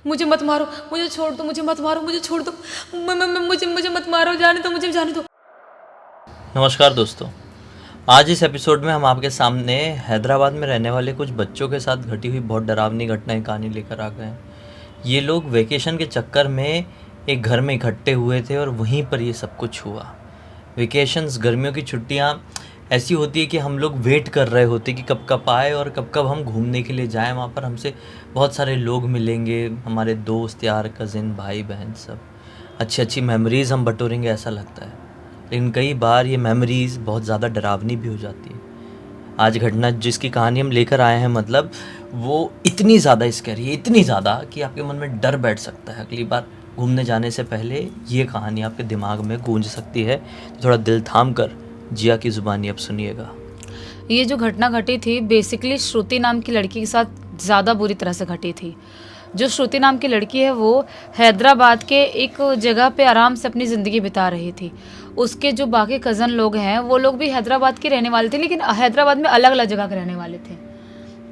मुझे मत मारो, मुझे छोड़ दो, मुझे मत मारो, मुझे छोड़ दो, मुझे मुझे मत मारो, जाने दो, मुझे जाने दो। नमस्कार दोस्तों। आज इस एपिसोड में हम आपके सामने हैदराबाद में रहने वाले कुछ बच्चों के साथ घटी हुई बहुत डरावनी घटनाएं कहानी लेकर आ गए हैं। ये लोग वेकेशन के चक्कर में एक घर में इकट्ठे हुए थे और वहीं पर ये सब कुछ हुआ। वेकेशंस, गर्मियों की छुट्टियां ऐसी होती है कि हम लोग वेट कर रहे होते कि कब कब आए और कब कब हम घूमने के लिए जाएं। वहाँ पर हमसे बहुत सारे लोग मिलेंगे, हमारे दोस्त यार, कज़िन, भाई बहन, सब अच्छी अच्छी मेमोरीज़ हम बटोरेंगे ऐसा लगता है। लेकिन कई बार ये मेमोरीज़ बहुत ज़्यादा डरावनी भी हो जाती है। आज घटना जिसकी कहानी हम लेकर आए हैं, मतलब वो इतनी ज़्यादा स्कैरी है, इतनी ज़्यादा कि आपके मन में डर बैठ सकता है। अगली बार घूमने जाने से पहले ये कहानी आपके दिमाग में गूंज सकती है। तो थोड़ा दिल थाम कर जिया की ज़ुबानी अब सुनिएगा। ये जो घटना घटी थी बेसिकली श्रुति नाम की लड़की के साथ ज़्यादा बुरी तरह से घटी थी। जो श्रुति नाम की लड़की है वो हैदराबाद के एक जगह पे आराम से अपनी ज़िंदगी बिता रही थी। उसके जो बाकी कज़न लोग हैं वो लोग भी हैदराबाद के रहने वाले थे, लेकिन हैदराबाद में अलग अलग जगह के रहने वाले थे।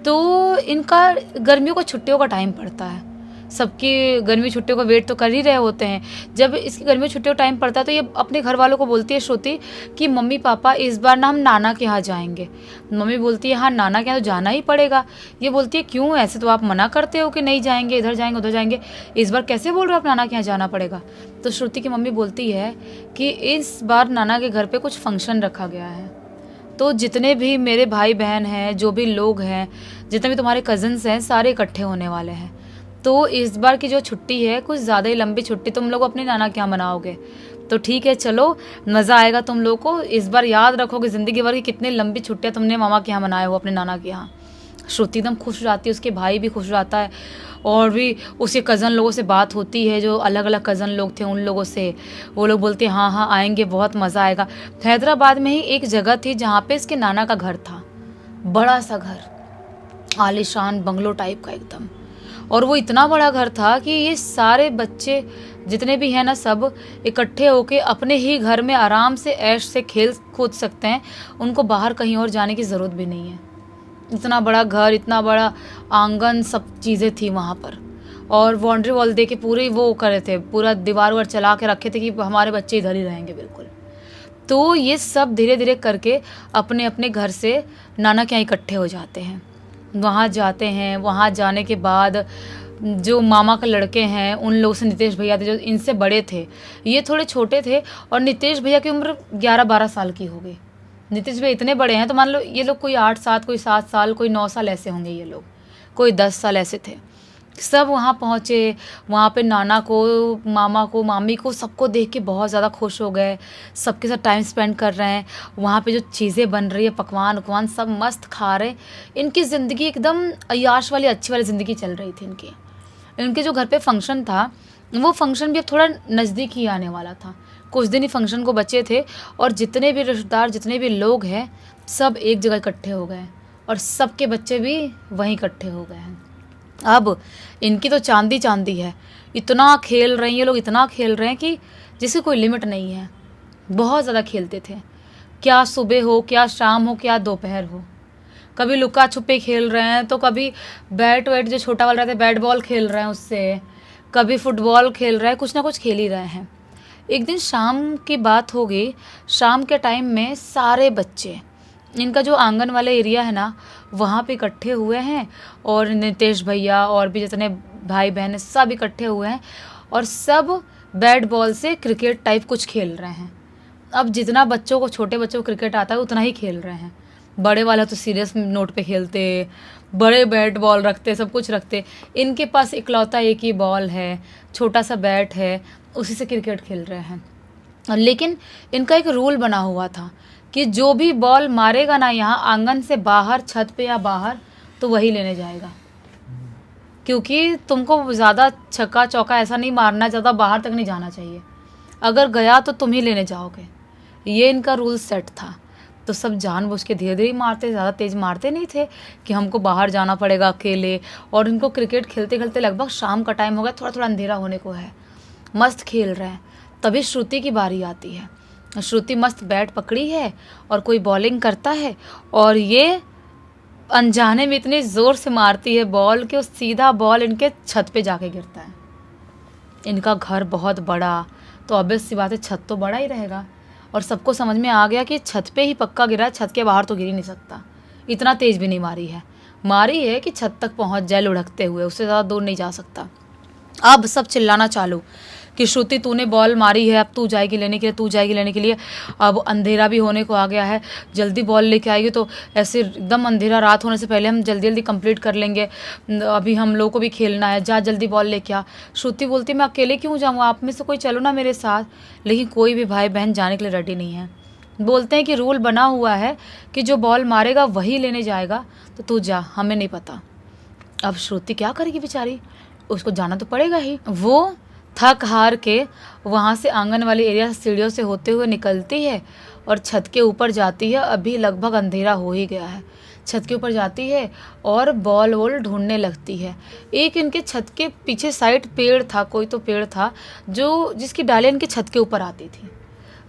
तो इनका गर्मियों का छुट्टियों का टाइम पड़ता है, सबकी गर्मी छुट्टियों का वेट तो कर ही रहे होते हैं। जब इसकी गर्मी छुट्टियों का टाइम पड़ता है तो ये अपने घर वालों को बोलती है श्रुति कि मम्मी पापा इस बार ना हम नाना के यहाँ जाएंगे। मम्मी बोलती है हाँ नाना के यहाँ तो जाना ही पड़ेगा। ये बोलती है क्यों, ऐसे तो आप मना करते हो कि नहीं जाएंगे, इधर जाएंगे उधर जाएंगे, इस बार कैसे बोल रहे हो आप नाना के यहाँ जाना पड़ेगा। तो श्रुति की मम्मी बोलती है कि इस बार नाना के घर पर कुछ फंक्शन रखा गया है, तो जितने भी मेरे भाई बहन हैं, जो भी लोग हैं, जितने भी तुम्हारे कज़न्स हैं, सारे इकट्ठे होने वाले हैं। तो इस बार की जो छुट्टी है कुछ ज़्यादा ही लंबी छुट्टी तुम लोग अपने नाना के यहाँ मनाओगे, तो ठीक है चलो, मज़ा आएगा तुम लोग को। इस बार याद रखोगे ज़िंदगी भर की कितनी लंबी छुट्टियाँ तुमने मामा के यहाँ मनाए हो, अपने नाना के यहाँ। श्रुति एकदम खुश हो जाती है, उसके भाई भी खुश हो जाता है, और भी उसके कज़न लोगों से बात होती है, जो अलग अलग कज़न लोग थे उन लोगों से। वो लोग बोलते हैं हाँ हाँ आएंगे, बहुत मज़ा आएगा। हैदराबाद में ही एक जगह थी जहाँ पे इसके नाना का घर था, बड़ा सा घर, आलीशान बंगलो टाइप का एकदम। और वो इतना बड़ा घर था कि ये सारे बच्चे जितने भी हैं ना, सब इकट्ठे होके अपने ही घर में आराम से ऐश से खेल कूद सकते हैं। उनको बाहर कहीं और जाने की ज़रूरत भी नहीं है। इतना बड़ा घर, इतना बड़ा आंगन, सब चीज़ें थी वहाँ पर। और बाउंड्री वॉल दे के पूरे वो करे थे, पूरा दीवार वार चला के रखे थे कि हमारे बच्चे इधर ही रहेंगे बिल्कुल। तो ये सब धीरे धीरे करके अपने अपने घर से नाना के यहाँ इकट्ठे हो जाते हैं। वहाँ जाते हैं, वहाँ जाने के बाद जो मामा के लड़के हैं उन लोगों से, नितेश भैया थे जो इनसे बड़े थे, ये थोड़े छोटे थे, और नितेश भैया की उम्र 11-12 साल की हो गई। नितेश भैया इतने बड़े हैं तो मान लो ये लोग कोई 8-7, कोई 7 साल, कोई 9 साल ऐसे होंगे, ये लोग कोई 10 साल ऐसे थे। सब वहाँ पहुँचे, वहाँ पे नाना को, मामा को, मामी को, सबको देख के बहुत ज़्यादा खुश हो गए। सबके साथ टाइम स्पेंड कर रहे हैं, वहाँ पे जो चीज़ें बन रही है, पकवान उकवान सब मस्त खा रहे। इनकी ज़िंदगी एकदम अय्याश वाली अच्छी वाली ज़िंदगी चल रही थी इनकी। इनके जो घर पे फंक्शन था वो फंक्शन भी अब थोड़ा नज़दीक ही आने वाला था, कुछ दिन ही फंक्शन को बचे थे, और जितने भी रिश्तेदार, जितने भी लोग हैं, सब एक जगह इकट्ठे हो गए, और सबके बच्चे भी वहीं इकट्ठे हो गए हैं। अब इनकी तो चांदी चांदी है, इतना खेल रहे हैं ये लोग, इतना खेल रहे हैं कि जिसकी कोई लिमिट नहीं है। बहुत ज़्यादा खेलते थे, क्या सुबह हो, क्या शाम हो, क्या दोपहर हो। कभी लुका छुपी खेल रहे हैं, तो कभी बैट वैट जो छोटा वाला रहता है बैट बॉल खेल रहे हैं उससे, कभी फुटबॉल खेल रहे हैं, कुछ ना कुछ खेल ही रहे हैं। एक दिन शाम की बात हो गई, शाम के टाइम में सारे बच्चे, इनका जो आंगन वाला एरिया है ना, वहाँ पे इकट्ठे हुए हैं, और नितेश भैया और भी जितने भाई बहन हैं सब इकट्ठे हुए हैं, और सब बैट बॉल से क्रिकेट टाइप कुछ खेल रहे हैं। अब जितना बच्चों को, छोटे बच्चों को क्रिकेट आता है उतना ही खेल रहे हैं। बड़े वाला तो सीरियस नोट पे खेलते, बड़े बैट बॉल रखते, सब कुछ रखते। इनके पास इकलौता एक ही बॉल है, छोटा सा बैट है, उसी से क्रिकेट खेल रहे हैं। लेकिन इनका एक रूल बना हुआ था कि जो भी बॉल मारेगा ना यहाँ आंगन से बाहर, छत पे या बाहर, तो वही लेने जाएगा। क्योंकि तुमको ज़्यादा छक्का चौका ऐसा नहीं मारना, ज़्यादा बाहर तक नहीं जाना चाहिए, अगर गया तो तुम ही लेने जाओगे। ये इनका रूल सेट था। तो सब जानबूझ के धीरे धीरे मारते, ज़्यादा तेज़ मारते नहीं थे कि हमको बाहर जाना पड़ेगा अकेले। और इनको क्रिकेट खेलते खेलते लगभग शाम का टाइम हो गया, थोड़ा थोड़ा अंधेरा होने को है, मस्त खेल रहे हैं। तभी श्रुति की बारी आती है। श्रुति मस्त बैट पकड़ी है और कोई बॉलिंग करता है, और ये अनजाने में इतनी ज़ोर से मारती है बॉल कि वो सीधा बॉल इनके छत पे जाके गिरता है। इनका घर बहुत बड़ा, तो ऑब्वियस सी बात है छत तो बड़ा ही रहेगा, और सबको समझ में आ गया कि छत पे ही पक्का गिरा है, छत के बाहर तो गिर ही नहीं सकता। इतना तेज़ भी नहीं मारी है कि छत तक पहुंच जाए लुढ़कते हुए, उससे ज़्यादा दूर नहीं जा सकता। अब सब चिल्लाना चालू कि श्रुति तूने बॉल मारी है, अब तू जाएगी लेने के लिए, तू जाएगी लेने के लिए। अब अंधेरा भी होने को आ गया है, जल्दी बॉल लेके आएगी तो ऐसे एकदम अंधेरा, रात होने से पहले हम जल्दी जल्दी कंप्लीट कर लेंगे, अभी हम लोग को भी खेलना है, जा जल्दी बॉल लेके आ। श्रुति बोलती मैं अकेले क्यों जाऊँ, आप में से कोई चलो ना मेरे साथ। लेकिन कोई भी भाई बहन जाने के लिए रेडी नहीं है। बोलते हैं कि रूल बना हुआ है कि जो बॉल मारेगा वही लेने जाएगा, तो तू जा, हमें नहीं पता। अब श्रुति क्या करेगी बेचारी, उसको जाना तो पड़ेगा ही। वो थक हार के वहाँ से आंगन वाले एरिया सीढ़ियों से होते हुए निकलती है और छत के ऊपर जाती है। अभी लगभग अंधेरा हो ही गया है। छत के ऊपर जाती है और बॉल वॉल ढूंढने लगती है। एक इनके छत के पीछे साइड पेड़ था, कोई तो पेड़ था जो जिसकी डाली इनके छत के ऊपर आती थी।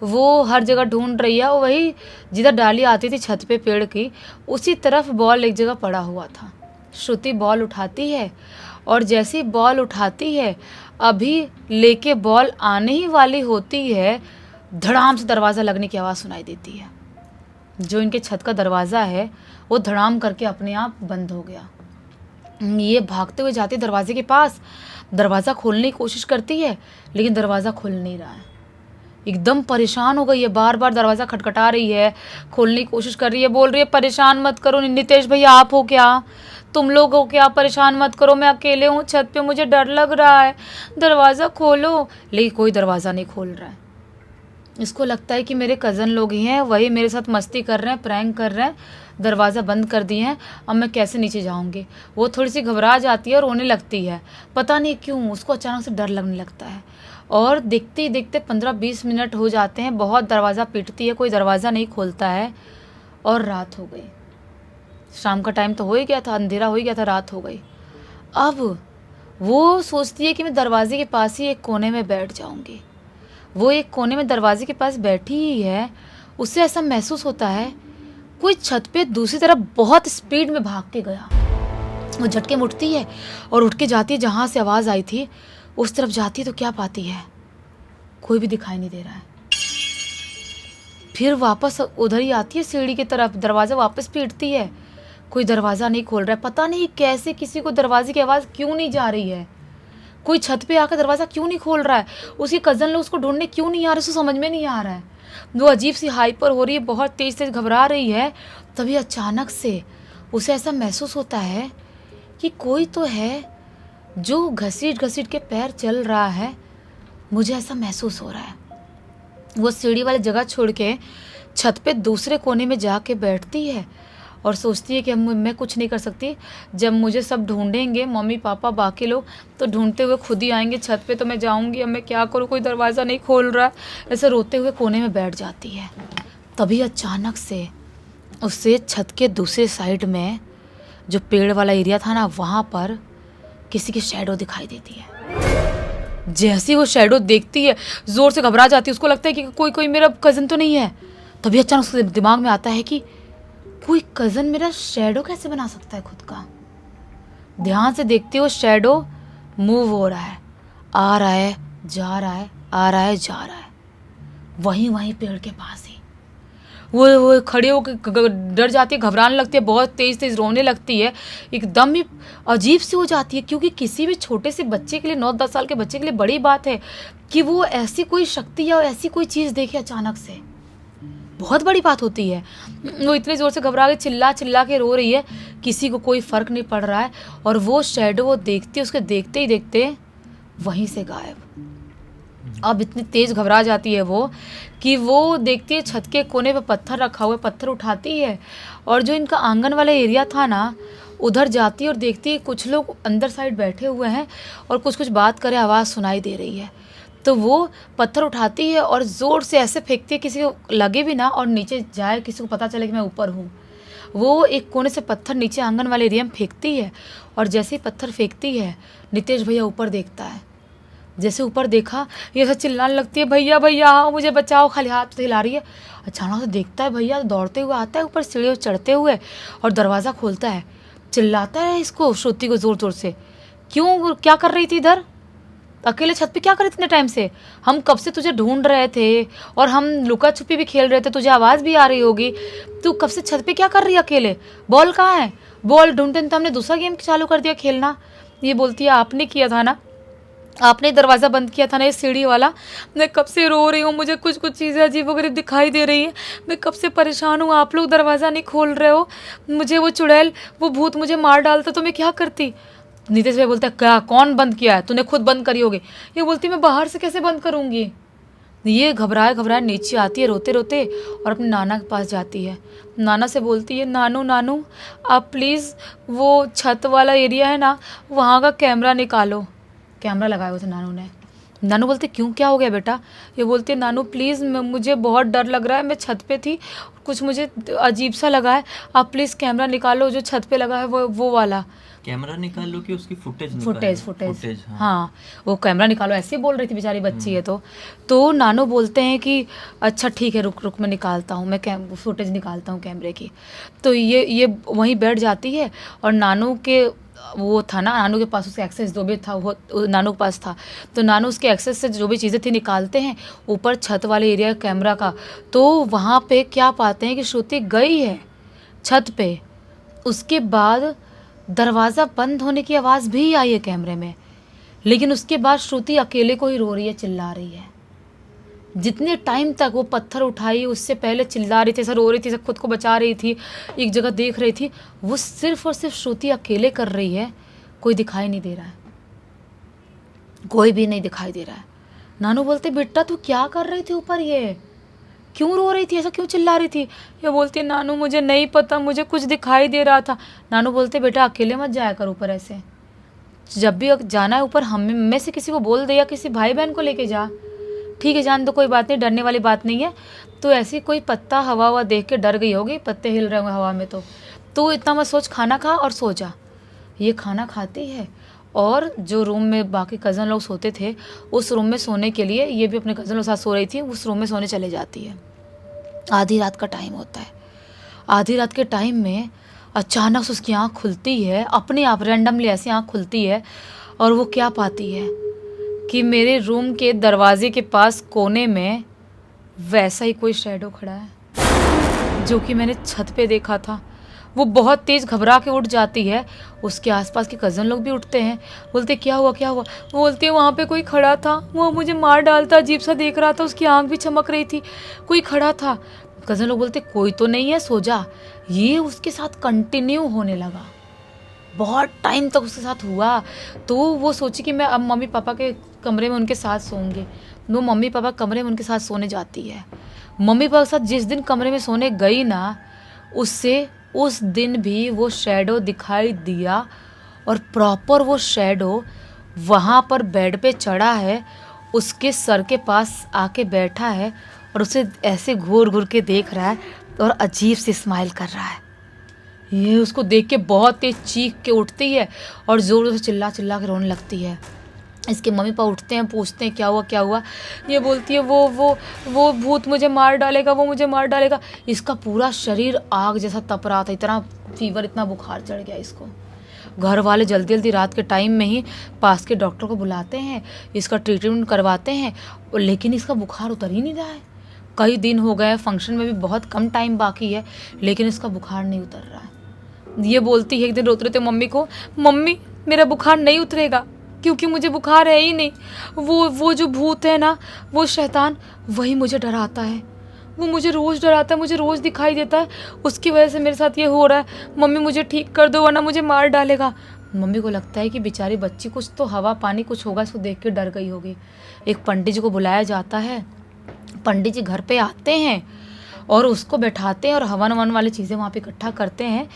वो हर जगह ढूंढ रही है, वही जिधर डाली आती थी छत पे पेड़ की, उसी तरफ बॉल एक जगह पड़ा हुआ था। श्रुति बॉल उठाती है और जैसी बॉल उठाती है, अभी लेके बॉल आने ही वाली होती है, धड़ाम से दरवाज़ा लगने की आवाज़ सुनाई देती है। जो इनके छत का दरवाज़ा है वो धड़ाम करके अपने आप बंद हो गया। ये भागते हुए जाती है दरवाजे के पास, दरवाज़ा खोलने की कोशिश करती है लेकिन दरवाज़ा खुल नहीं रहा है। एकदम परेशान हो गई है, बार बार दरवाज़ा खटखटा रही है, खोलने की कोशिश कर रही है, बोल रही है परेशान मत करो नितेश भैया, आप हो क्या, तुम लोग हो क्या, परेशान मत करो, मैं अकेले हूँ छत पे, मुझे डर लग रहा है, दरवाज़ा खोलो। लेकिन कोई दरवाज़ा नहीं खोल रहा है। इसको लगता है कि मेरे कज़न लोग ही हैं, वही मेरे साथ मस्ती कर रहे हैं, प्रैंक कर रहे हैं, दरवाज़ा बंद कर दिए हैं, अब मैं कैसे नीचे जाऊँगी। वो थोड़ी सी घबरा जाती है और रोने लगती है। पता नहीं क्यों उसको अचानक से डर लगने लगता है। और देखते ही देखते 15-20 मिनट हो जाते हैं, बहुत दरवाज़ा पीटती है, कोई दरवाज़ा नहीं खोलता है और रात हो गई। शाम का टाइम तो हो ही गया था, अंधेरा हो ही गया था, रात हो गई। अब वो सोचती है कि मैं दरवाजे के पास ही एक कोने में बैठ जाऊंगी। वो एक कोने में दरवाजे के पास बैठी ही है, उससे ऐसा महसूस होता है कोई छत पे दूसरी तरफ बहुत स्पीड में भाग के गया। वो झटके में उठती है और उठ के जाती है जहाँ से आवाज़ आई थी, उस तरफ जाती है तो क्या पाती है, कोई भी दिखाई नहीं दे रहा है। फिर वापस उधर ही आती है सीढ़ी की तरफ, दरवाज़ा वापस पीटती है, कोई दरवाज़ा नहीं खोल रहा है। पता नहीं कैसे किसी को दरवाजे की आवाज़ क्यों नहीं जा रही है, कोई छत पे आकर दरवाज़ा क्यों नहीं खोल रहा है, उसके कज़न लोग उसको ढूंढने क्यों नहीं आ रहे, उसको समझ में नहीं आ रहा है। वो अजीब सी हाइपर हो रही है, बहुत तेज़ तेज़ घबरा रही है। तभी अचानक से उसे ऐसा महसूस होता है कि कोई तो है जो घसीट घसीट के पैर चल रहा है, मुझे ऐसा महसूस हो रहा है। वो सीढ़ी वाली जगह छोड़ के छत पे दूसरे कोने में जाके बैठती है और सोचती है कि मैं कुछ नहीं कर सकती, जब मुझे सब ढूंढेंगे, मम्मी पापा बाकी लोग तो ढूंढते हुए खुद ही आएंगे छत पे, तो मैं जाऊंगी, अब मैं क्या करूँ, कोई दरवाज़ा नहीं खोल रहा। ऐसे रोते हुए कोने में बैठ जाती है। तभी अचानक से उससे छत के दूसरे साइड में जो पेड़ वाला एरिया था ना, वहाँ पर किसी की शैडो दिखाई देती है। जैसे वो शैडो देखती है जोर से घबरा जाती है, उसको लगता है कि कोई मेरा कज़न तो नहीं है। तभी अचानक उसके दिमाग में आता है कि कोई कज़न मेरा शैडो कैसे बना सकता है खुद का। ध्यान से देखती हो, शैडो मूव हो रहा है, आ रहा है जा रहा है, आ रहा है जा रहा है, वहीं पेड़ के पास ही। वो खड़े होकर डर जाती है, घबराने लगती है, बहुत तेज़ तेज़ रोने लगती है, एकदम ही अजीब सी हो जाती है। क्योंकि किसी भी छोटे से बच्चे के लिए, 9-10 साल के बच्चे के लिए बड़ी बात है कि वो ऐसी कोई शक्ति या ऐसी कोई चीज़ देखे अचानक से, बहुत बड़ी बात होती है। वो इतने ज़ोर से घबरा के चिल्ला चिल्ला के रो रही है, किसी को कोई फ़र्क नहीं पड़ रहा है। और वो शैडो वो देखती है, उसके देखते ही देखते वहीं से गायब। अब इतनी तेज़ घबरा जाती है वो कि वो देखती है छत के कोने पे पत्थर रखा हुआ है, पत्थर उठाती है और जो इनका आंगन वाला एरिया था ना, उधर जाती है और देखती है कुछ लोग अंदर साइड बैठे हुए हैं और कुछ बात करे, आवाज़ सुनाई दे रही है। तो वो पत्थर उठाती है और ज़ोर से ऐसे फेंकती है किसी को लगे भी ना और नीचे जाए, किसी को पता चले कि मैं ऊपर हूँ। वो एक कोने से पत्थर नीचे आंगन वाले एरिया में फेंकती है और जैसे ही पत्थर फेंकती है, नितेश भैया ऊपर देखता है जैसे ऊपर देखा, ये ऐसा चिल्लाने लगती है, भैया भैया हाँ मुझे बचाओ, खाली हाथ से हिला रही है। अचानक से देखता है भैया दौड़ते हुए आता है ऊपर सीढ़ियों चढ़ते हुए और दरवाज़ा खोलता है, चिल्लाता है इसको, श्रुति को ज़ोर ज़ोर से, क्यों, क्या कर रही थी इधर, अकेले छत पे क्या कर रही थी इतने टाइम से, हम कब से तुझे ढूंढ रहे थे और हम लुका छुपी भी खेल रहे थे, तुझे आवाज़ भी आ रही होगी, तू कब से छत पे क्या कर रही है अकेले, बॉल कहाँ है, बॉल ढूंढते तो हमने दूसरा गेम चालू कर दिया खेलना। ये बोलती है आपने किया था ना, आपने दरवाज़ा बंद किया था ना ये सीढ़ी वाला, मैं कब से रो रही हूँ, मुझे कुछ कुछ चीज़ें अजीब वगैरह दिखाई दे रही हैं, मैं कब से परेशान हूँ, आप लोग दरवाज़ा नहीं खोल रहे हो, मुझे वो चुड़ैल वो भूत मुझे मार डालता तो मैं क्या करती। नीतीश भाई बोलता है क्या, कौन बंद किया है, तूने खुद बंद करी होगी। ये बोलती मैं बाहर से कैसे बंद करूँगी। ये घबराए घबराए नीचे आती है रोते रोते और अपने नाना के पास जाती है। नाना से बोलती है नानू नानू आप प्लीज़ वो छत वाला एरिया है ना वहाँ का कैमरा निकालो। कैमरा लगाया हुआ था नानू ने। नानू बोलते क्यों, क्या हो गया बेटा। ये बोलती है नानू प्लीज़ मुझे बहुत डर लग रहा है, मैं छत पे थी, कुछ मुझे अजीब सा लगा है, आप प्लीज़ कैमरा निकालो जो छत पे लगा है वो वाला। कैमरा निकाल लो कि उसकी फुटेज फुटेज हाँ वो कैमरा निकालो, ऐसे ही बोल रही थी बेचारी बच्ची है। तो नानू बोलते हैं कि अच्छा ठीक है रुक रुक मैं निकालता हूँ, मैं फुटेज निकालता हूँ कैमरे की। तो ये वहीं बैठ जाती है और नानू के वो था ना, नानू के पास उसका एक्सेस जो भी था वो नानू के पास था, तो नानू उसके एक्सेस से जो भी चीज़ें थी निकालते हैं ऊपर छत वाले एरिया कैमरा का। तो वहाँ पे क्या पाते हैं कि श्रुति गई है छत पे, उसके बाद दरवाज़ा बंद होने की आवाज़ भी आई है कैमरे में, लेकिन उसके बाद श्रुति अकेले को ही रो रही है, चिल्ला रही है। जितने टाइम तक वो पत्थर उठाई उससे पहले चिल्ला रही थी, ऐसा रो रही थी, ऐसा खुद को बचा रही थी, एक जगह देख रही थी, वो सिर्फ और सिर्फ श्रुति अकेले कर रही है, कोई दिखाई नहीं दे रहा है, कोई भी नहीं दिखाई दे रहा है। नानू बोलते बेटा तू क्या कर रही थी ऊपर, ये क्यों रो रही थी, ऐसा क्यों चिल्ला रही थी। ये बोलती है नानू मुझे नहीं पता, मुझे कुछ दिखाई दे रहा था। नानू बोलते बेटा अकेले मत जाया कर ऊपर, ऐसे जब भी जाना है ऊपर हम में से किसी को बोल दे या किसी भाई बहन को लेके जा, ठीक है जान, तो कोई बात नहीं, डरने वाली बात नहीं है। तो ऐसी कोई पत्ता हवा हुआ देख के डर गई होगी, पत्ते हिल रहे होंगे हवा में, तो इतना मत सोच, खाना खा और सो जा। ये खाना खाती है और जो रूम में बाकी कज़न लोग सोते थे उस रूम में सोने के लिए ये भी अपने कज़न लोग साथ सो रही थी, उस रूम में सोने चले जाती है। आधी रात का टाइम होता है। आधी रात के टाइम में अचानक से उसकी आँख खुलती है, अपने आप रैंडमली ऐसी आँख खुलती है और वो क्या पाती है कि मेरे रूम के दरवाजे के पास कोने में वैसा ही कोई शैडो खड़ा है जो कि मैंने छत पे देखा था। वो बहुत तेज़ घबरा के उठ जाती है, उसके आसपास के कज़न लोग भी उठते हैं, बोलते क्या हुआ क्या हुआ। वो बोलती है वहाँ पे कोई खड़ा था, वो मुझे मार डालता, अजीब सा देख रहा था, उसकी आँख भी चमक रही थी, कोई खड़ा था। कज़न लोग बोलते कोई तो नहीं है, सो जा। ये उसके साथ कंटिन्यू होने लगा, बहुत टाइम तक उसके साथ हुआ। तो वो सोची कि मैं अब मम्मी पापा के कमरे में उनके साथ सोऊंगी। वो मम्मी पापा कमरे में उनके साथ सोने जाती है। मम्मी पापा के साथ जिस दिन कमरे में सोने गई ना, उससे उस दिन भी वो शैडो दिखाई दिया और प्रॉपर वो शैडो वहाँ पर बेड पे चढ़ा है, उसके सर के पास आके बैठा है और उसे ऐसे घूर घूर के देख रहा है और अजीब सी स्माइल कर रहा है। ये उसको देख के बहुत तेज चीख के उठती है और ज़ोर से चिल्ला चिल्ला के रोने लगती है। इसके मम्मी पापा उठते हैं, पूछते हैं क्या हुआ क्या हुआ। ये बोलती है वो भूत मुझे मार डालेगा, वो मुझे मार डालेगा। इसका पूरा शरीर आग जैसा तप रहा था, इतना फीवर, इतना बुखार चढ़ गया इसको। घर वाले जल्दी जल्दी रात के टाइम में ही पास के डॉक्टर को बुलाते हैं, इसका ट्रीटमेंट करवाते हैं, लेकिन इसका बुखार उतर ही नहीं रहा है। कई दिन हो गए, फंक्शन में भी बहुत कम टाइम बाकी है, लेकिन इसका बुखार नहीं उतर रहा है। ये बोलती है एक दिन रोते रोते मम्मी को, मम्मी मेरा बुखार नहीं उतरेगा क्योंकि मुझे बुखार है ही नहीं। वो जो भूत है ना, वो शैतान, वही मुझे डराता है, वो मुझे रोज़ डराता है, मुझे रोज़ दिखाई देता है, उसकी वजह से मेरे साथ ये हो रहा है। मम्मी मुझे ठीक कर दो वरना मुझे मार डालेगा। मम्मी को लगता है कि बेचारी बच्ची कुछ तो हवा पानी कुछ होगा, इसको देख के डर गई होगी। एक पंडित जी को बुलाया जाता है, पंडित जी घर पे आते हैं और उसको बैठाते हैं और हवन वन वाली चीज़ें वहाँ पे इकट्ठा करते हैं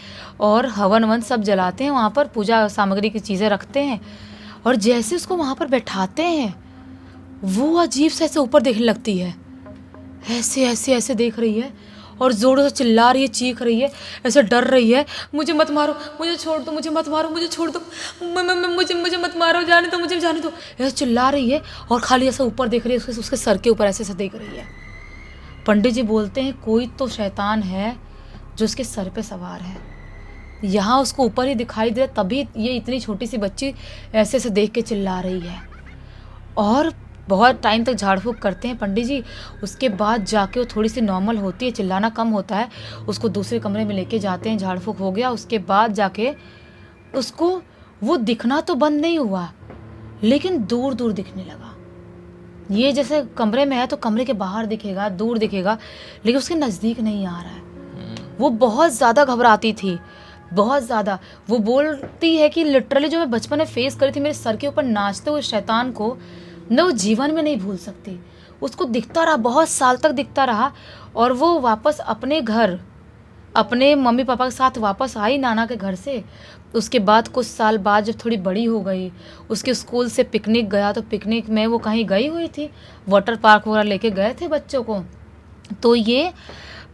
और हवन वन सब जलाते हैं, वहाँ पर पूजा सामग्री की चीज़ें रखते हैं। और जैसे उसको वहाँ पर बैठाते हैं, वो अजीब से ऐसे ऊपर देखने लगती है, ऐसे ऐसे ऐसे देख रही है और ज़ोरों से चिल्ला रही है, चीख रही है, ऐसे डर रही है, मुझे मत मारो, मुझे छोड़ दो, मुझे मत मारो, मुझे छोड़ दो, मुझे मत मारो, जाने दो, मुझे जाने दो, ऐसे चिल्ला रही है और खाली ऐसा ऊपर देख रही है, उसके सर के ऊपर ऐसे ऐसे देख रही है। पंडित जी बोलते हैं कोई तो शैतान है जो उसके सर पे सवार है। यहाँ उसको ऊपर ही दिखाई दे, तभी ये इतनी छोटी सी बच्ची ऐसे ऐसे देख के चिल्ला रही है। और बहुत टाइम तक झाड़ फूँक करते हैं पंडित जी, उसके बाद जाके वो थोड़ी सी नॉर्मल होती है, चिल्लाना कम होता है, उसको दूसरे कमरे में लेके जाते हैं, झाड़ फूँक हो गया, उसके बाद जाके उसको वो दिखना तो बंद नहीं हुआ, लेकिन दूर दूर दिखने लगा। ये जैसे कमरे में है तो कमरे के बाहर दिखेगा, दूर दिखेगा, लेकिन उसके नज़दीक नहीं आ रहा है। वो बहुत ज़्यादा घबराती थी, बहुत ज़्यादा। वो बोलती है कि लिटरली जो मैं बचपन में फेस करी थी मेरे सर के ऊपर नाचते हुए शैतान को, मैं वो जीवन में नहीं भूल सकती। उसको दिखता रहा, बहुत साल तक दिखता रहा, और वो वापस अपने घर अपने मम्मी पापा के साथ वापस आई नाना के घर से। उसके बाद कुछ साल बाद जब थोड़ी बड़ी हो गई, उसके स्कूल से पिकनिक गया, तो पिकनिक में वो कहीं गई हुई थी, वाटर पार्क वगैरह लेके गए थे बच्चों को, तो ये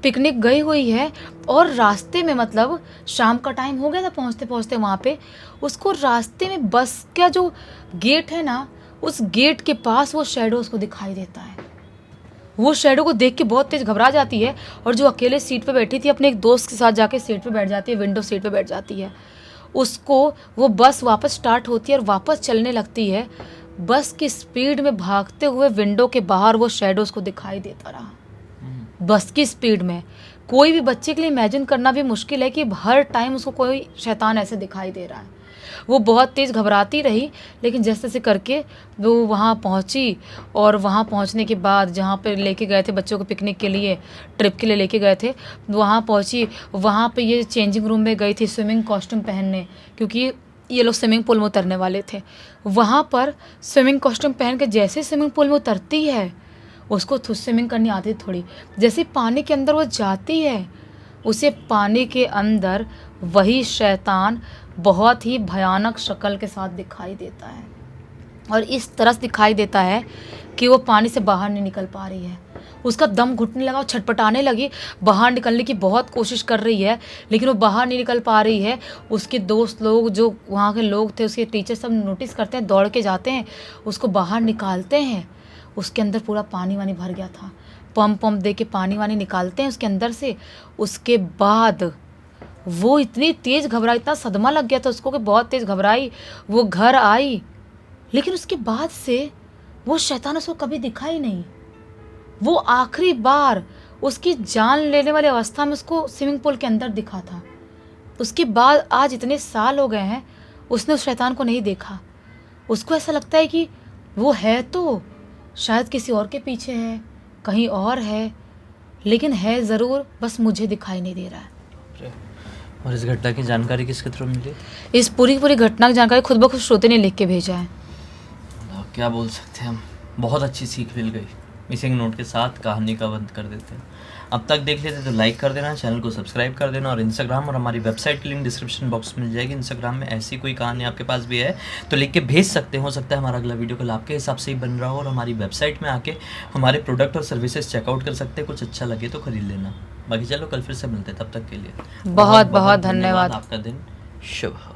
पिकनिक गई हुई है और रास्ते में, मतलब शाम का टाइम हो गया था पहुँचते पहुँचते वहाँ पे, उसको रास्ते में बस का जो गेट है ना, उस गेट के पास वो शैडो उसको दिखाई देता है। वो शैडो को देख के बहुत तेज घबरा जाती है, और जो अकेले सीट पे बैठी थी अपने एक दोस्त के साथ जाके सीट पे बैठ जाती है, विंडो सीट पे बैठ जाती है। उसको वो बस वापस स्टार्ट होती है और वापस चलने लगती है, बस की स्पीड में भागते हुए विंडो के बाहर वो शैडो उसको दिखाई देता रहा, बस की स्पीड में। कोई भी बच्चे के लिए इमेजिन करना भी मुश्किल है कि हर टाइम उसको कोई शैतान ऐसे दिखाई दे रहा है। वो बहुत तेज़ घबराती रही, लेकिन जैसे तैसे करके वो वहाँ पहुँची, और वहाँ पहुँचने के बाद जहाँ पे लेके गए थे बच्चों को पिकनिक के लिए, ट्रिप के लिए लेके गए थे, वहाँ पहुँची, वहाँ पे ये चेंजिंग रूम में गई थी स्विमिंग कॉस्ट्यूम पहनने, क्योंकि ये लोग स्विमिंग पूल में उतरने वाले थे। वहाँ पर स्विमिंग कॉस्ट्यूम पहन के जैसे स्विमिंग पूल में उतरती है, उसको स्विमिंग करनी आती थोड़ी, जैसे पानी के अंदर वो जाती है, उसे पानी के अंदर वही शैतान बहुत ही भयानक शक्ल के साथ दिखाई देता है, और इस तरह से दिखाई देता है कि वो पानी से बाहर नहीं निकल पा रही है। उसका दम घुटने लगा, छटपटाने लगी, बाहर निकलने की बहुत कोशिश कर रही है, लेकिन वो बाहर नहीं निकल पा रही है। उसके दोस्त लोग, जो वहाँ के लोग थे, उसके टीचर सब नोटिस करते हैं, दौड़ के जाते हैं, उसको बाहर निकालते हैं। उसके अंदर पूरा पानी वानी भर गया था, पंप दे के पानी वानी निकालते हैं उसके अंदर से। उसके बाद वो इतनी तेज़ घबराई, इतना सदमा लग गया था उसको कि बहुत तेज़ घबराई। वो घर आई, लेकिन उसके बाद से वो शैतान उसको कभी दिखा ही नहीं। वो आखिरी बार उसकी जान लेने वाली अवस्था में उसको स्विमिंग पूल के अंदर दिखा था। उसके बाद आज इतने साल हो गए हैं, उसने उस शैतान को नहीं देखा। उसको ऐसा लगता है कि वो है तो शायद किसी और के पीछे है, कहीं और है, लेकिन है ज़रूर, बस मुझे दिखाई नहीं दे रहा है। और इस घटना की जानकारी किसके थ्रू मिली? इस पूरी घटना की जानकारी खुद ब खुद श्रोते ने लिख के भेजा है। क्या बोल सकते हैं हम, बहुत अच्छी सीख मिल गई। मिसिंग नोट के साथ कहानी का बंद कर देते हैं। अब तक देख लेते तो लाइक कर देना, चैनल को सब्सक्राइब कर देना, और इंस्टाग्राम और हमारी वेबसाइट की लिंक डिस्क्रिप्शन बॉक्स में मिल जाएगी। इंस्टाग्राम में ऐसी कोई कहानी आपके पास भी है तो लिख के भेज सकते हो सकता है हमारा अगला वीडियो कल आपके हिसाब से ही बन रहा हो, और हमारी वेबसाइट में आके हमारे प्रोडक्ट और सर्विसेज चेकआउट कर सकते हैं। कुछ अच्छा लगे तो खरीद लेना। बाकी चलो कल फिर से मिलते हैं, तब तक के लिए बहुत बहुत धन्यवाद। आपका दिन शुभ हो।